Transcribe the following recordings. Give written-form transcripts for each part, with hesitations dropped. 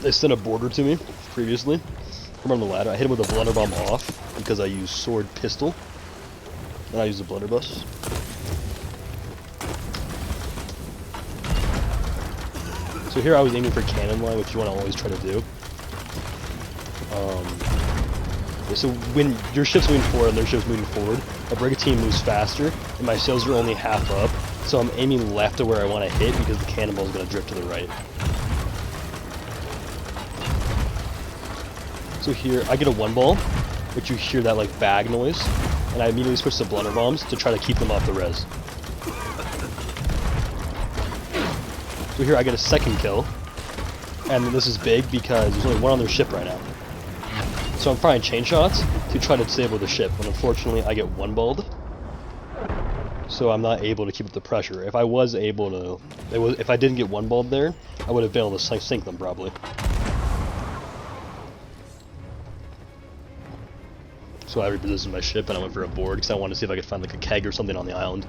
They sent a border to me previously from on the ladder. I hit him with a blunderbomb off because I used sword pistol, and I used a blunderbuss. So here I was aiming for cannon line, which you want to always try to do. So when your ship's moving forward and their ship's moving forward, a brigantine moves faster, and my sails are only half up, so I'm aiming left to where I want to hit because the cannonball is going to drift to the right. So here, I get a one ball, which you hear that like bag noise, and I immediately switch to blunder bombs to try to keep them off the res. So here I get a second kill, and this is big because there's only one on their ship right now. So I'm firing chain shots to try to disable the ship, but unfortunately I get one balled, so I'm not able to keep up the pressure. If I was able to, if I didn't get one balled there, I would have been able to sink them probably. So I repositioned my ship and I went for a board because I wanted to see if I could find like a keg or something on the island.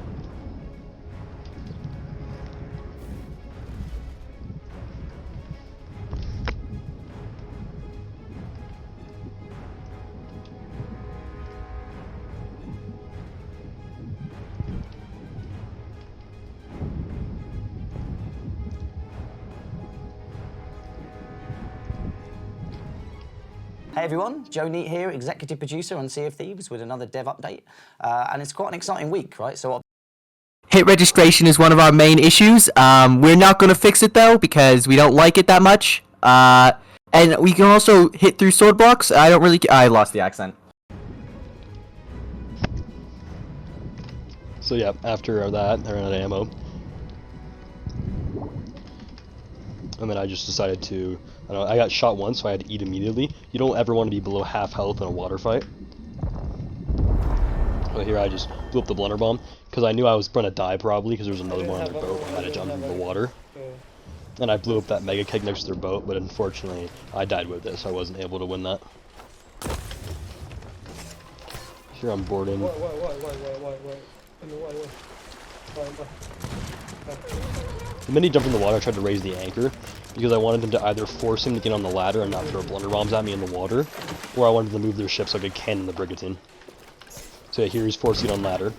Hey everyone, Joe Neat here, executive producer on Sea of Thieves with another dev update. And it's quite an exciting week, right? So hit registration is one of our main issues. We're not going to fix it though because we don't like it that much. And we can also hit through sword blocks. I lost the accent. So yeah, after that, I ran out of ammo. And then I just decided to, I got shot once, so I had to eat immediately. You don't ever want to be below half health in a water fight. So here I just blew up the blunder bomb, because I knew I was going to die probably, because there was another one on their boat, and I had to jump into the water. And I blew up that mega keg next to their boat, but unfortunately I died with it, so I wasn't able to win that. Here I'm boarding. The minute he jumped in the water, I tried to raise the anchor, because I wanted them to either force him to get on the ladder and not throw blunder bombs at me in the water, or I wanted them to move their ship so I could cannon the brigantine. So yeah, here he's forcing on ladder.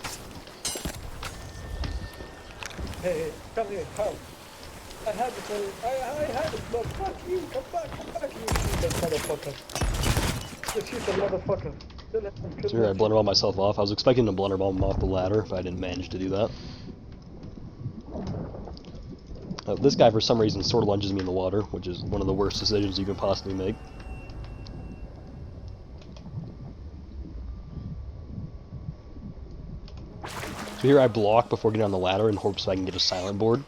Hey, come here, come. I had it, I had it, no, fuck you, come back, you shoot that motherfucker. Just shoot that motherfucker. So here I blunder bomb myself off. I was expecting to blunder bomb him off the ladder, but I didn't manage to do that. This guy, for some reason, sword lunges me in the water, which is one of the worst decisions you can possibly make. So here I block before getting on the ladder in hopes I can get a silent board.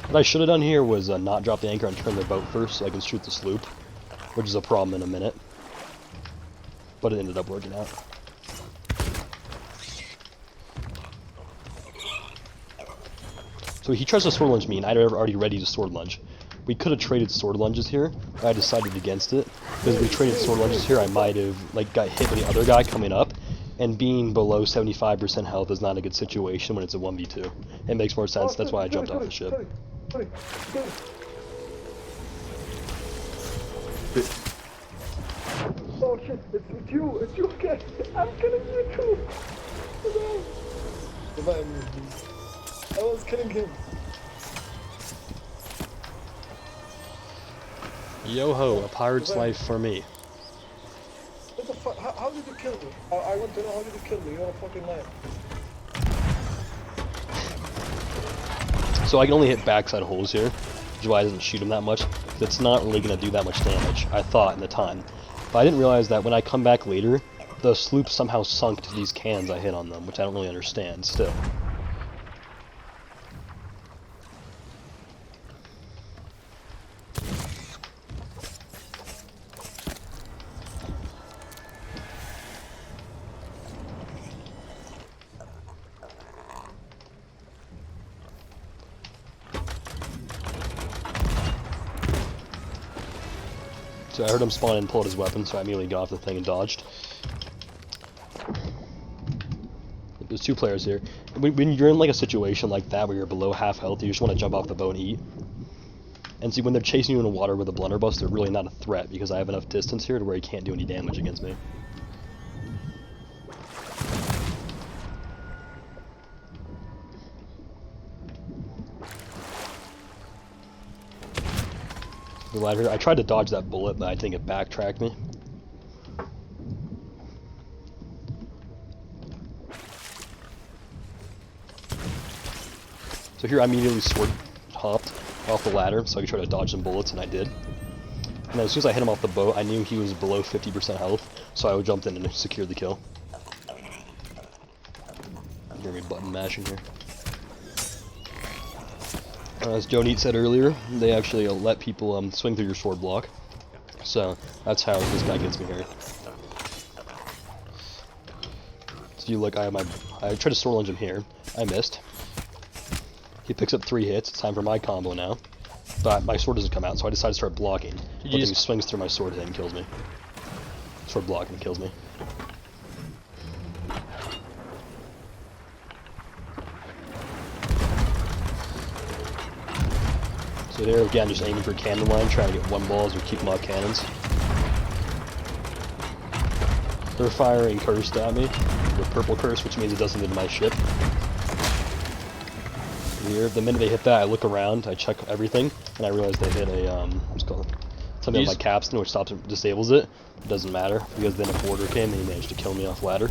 What I should have done here was not drop the anchor and turn the boat first so I can shoot the sloop, which is a problem in a minute. But it ended up working out. So he tries to sword lunge me, and I'd already ready to sword lunge. We could have traded sword lunges here, but I decided against it. Because if we traded sword lunges here, I might have got hit by the other guy coming up, and being below 75% health is not a good situation when it's a 1v2. It makes more sense, that's why I jumped off the ship. Oh shit, it's you again. I'm killing you too. Goodbye. I was killing him. Yo-ho, a pirate's life for me. What the fuck? How did you kill me? I want to know how did you kill me? You're a fucking liar. So I can only hit backside holes here, which is why I didn't shoot him that much. It's not really going to do that much damage, I thought in the time. But I didn't realize that when I come back later, the sloop somehow sunk to these cannons I hit on them, which I don't really understand still. So I heard him spawn and pulled his weapon, so I immediately got off the thing and dodged. There's there's 2 players here. When you're in like a situation like that where you're below half health, you just want to jump off the boat and eat. And see, when they're chasing you in the water with a blunderbuss, they're really not a threat because I have enough distance here to where he can't do any damage against me. The ladder. I tried to dodge that bullet, but I think it backtracked me. So here I immediately sword hopped off the ladder so I could try to dodge some bullets, and I did. And then as soon as I hit him off the boat, I knew he was below 50% health, so I jumped in and secured the kill. You hear me button mashing here. As Joe Neat said earlier, they actually let people swing through your sword block. So that's how this guy gets me here. So you look, I tried to sword lunge him here. I missed. He picks up 3 hits. It's time for my combo now. But my sword doesn't come out, so I decide to start blocking. But then he swings through my sword hit and kills me. Sword block and kills me. So there again, just aiming for cannon line, trying to get 1 balls or keep them off cannons. They're firing cursed at me, with purple curse, which means it doesn't hit my ship. Here, the minute they hit that, I look around, I check everything, and I realize they hit a what's it called, something on my capstan, which stops and disables it. It doesn't matter because then a border came and he managed to kill me off ladder.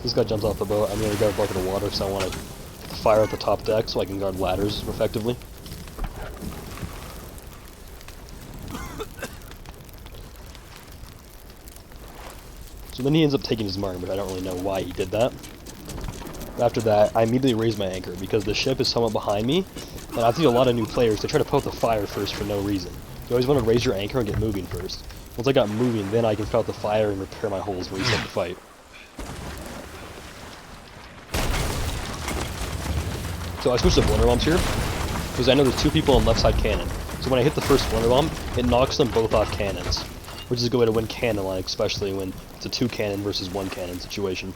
This guy jumps off the boat. I'm gonna go a bucket of water because I want to fire at the top deck so I can guard ladders effectively. So then he ends up taking his mark, but I don't really know why he did that. After that, I immediately raise my anchor because the ship is somewhat behind me, and I've seen a lot of new players, they try to put out the fire first for no reason. You always want to raise your anchor and get moving first. Once I got moving, then I can put out the fire and repair my holes and reset the fight. So I switched to blunder bombs here, because I know there's 2 people on left side cannon. So when I hit the first blunder bomb, it knocks them both off cannons, which is a good way to win cannon line, especially when it's a 2 cannon versus 1 cannon situation.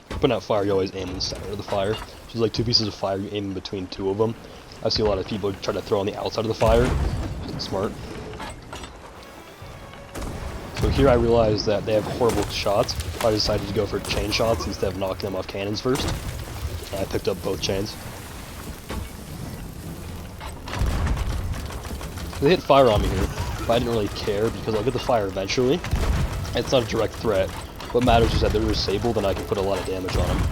Putting out fire, you always aim in the center of the fire. So there's like 2 pieces of fire, you aim in between 2 of them. I see a lot of people try to throw on the outside of the fire. It's smart. So here I realized that they have horrible shots. I decided to go for chain shots instead of knocking them off cannons first. And I picked up both chains. They hit fire on me here, but I didn't really care because I'll get the fire eventually. It's not a direct threat. What matters is that they're disabled and I can put a lot of damage on them.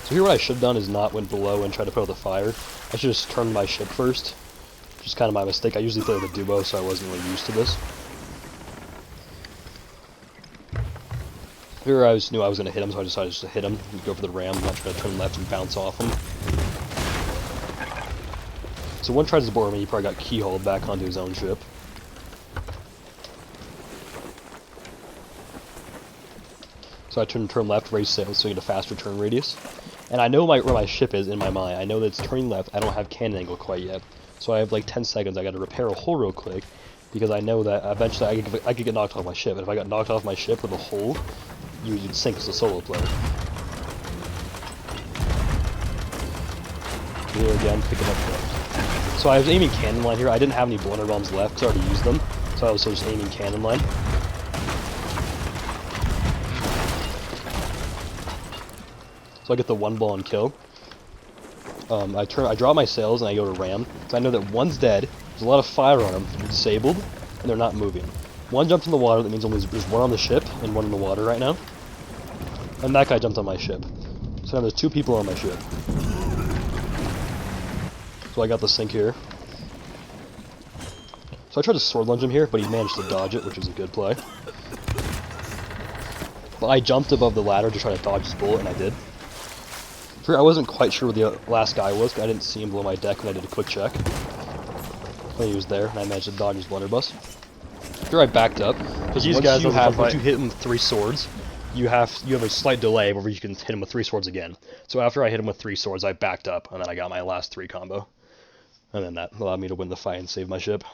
So here what I should have done is not went below and tried to put out the fire. I should have just turned my ship first. Which is kind of my mistake. I usually play with a duo, so I wasn't really used to this. Here I knew I was going to hit him, so I decided just to hit him and go for the ram, not try to turn left and bounce off him. So one tries to board me, he probably got keyholed back onto his own ship. So I turn left, raise sails, so I get a faster turn radius. And I know where my ship is in my mind. I know that it's turning left, I don't have cannon angle quite yet. So I have like 10 seconds, I gotta repair a hole real quick, because I know that eventually I could get knocked off my ship. And if I got knocked off my ship with a hole, you'd sink as a solo player. Here again, picking up clips. So I was aiming cannon line here. I didn't have any blunder bombs left because I already used them. So I was just aiming cannon line. So I get the 1 ball and kill. I drop my sails and I go to ram. So I know that one's dead. There's a lot of fire on them. They're disabled and they're not moving. One jumped in the water. That means only there's 1 on the ship and 1 in the water right now. And that guy jumped on my ship. So now there's 2 people on my ship. So I got the sink here. So I tried to sword lunge him here, but he managed to dodge it, which was a good play. But I jumped above the ladder to try to dodge his bullet, and I did. I wasn't quite sure where the last guy was, because I didn't see him below my deck when I did a quick check. But he was there, and I managed to dodge his blunderbuss. Here I backed up. Because these guys, once you hit them with 3 swords, you have a slight delay where you can hit them with 3 swords again. So after I hit him with 3 swords, I backed up, and then I got my last 3 combo. And then that allowed me to win the fight and save my ship.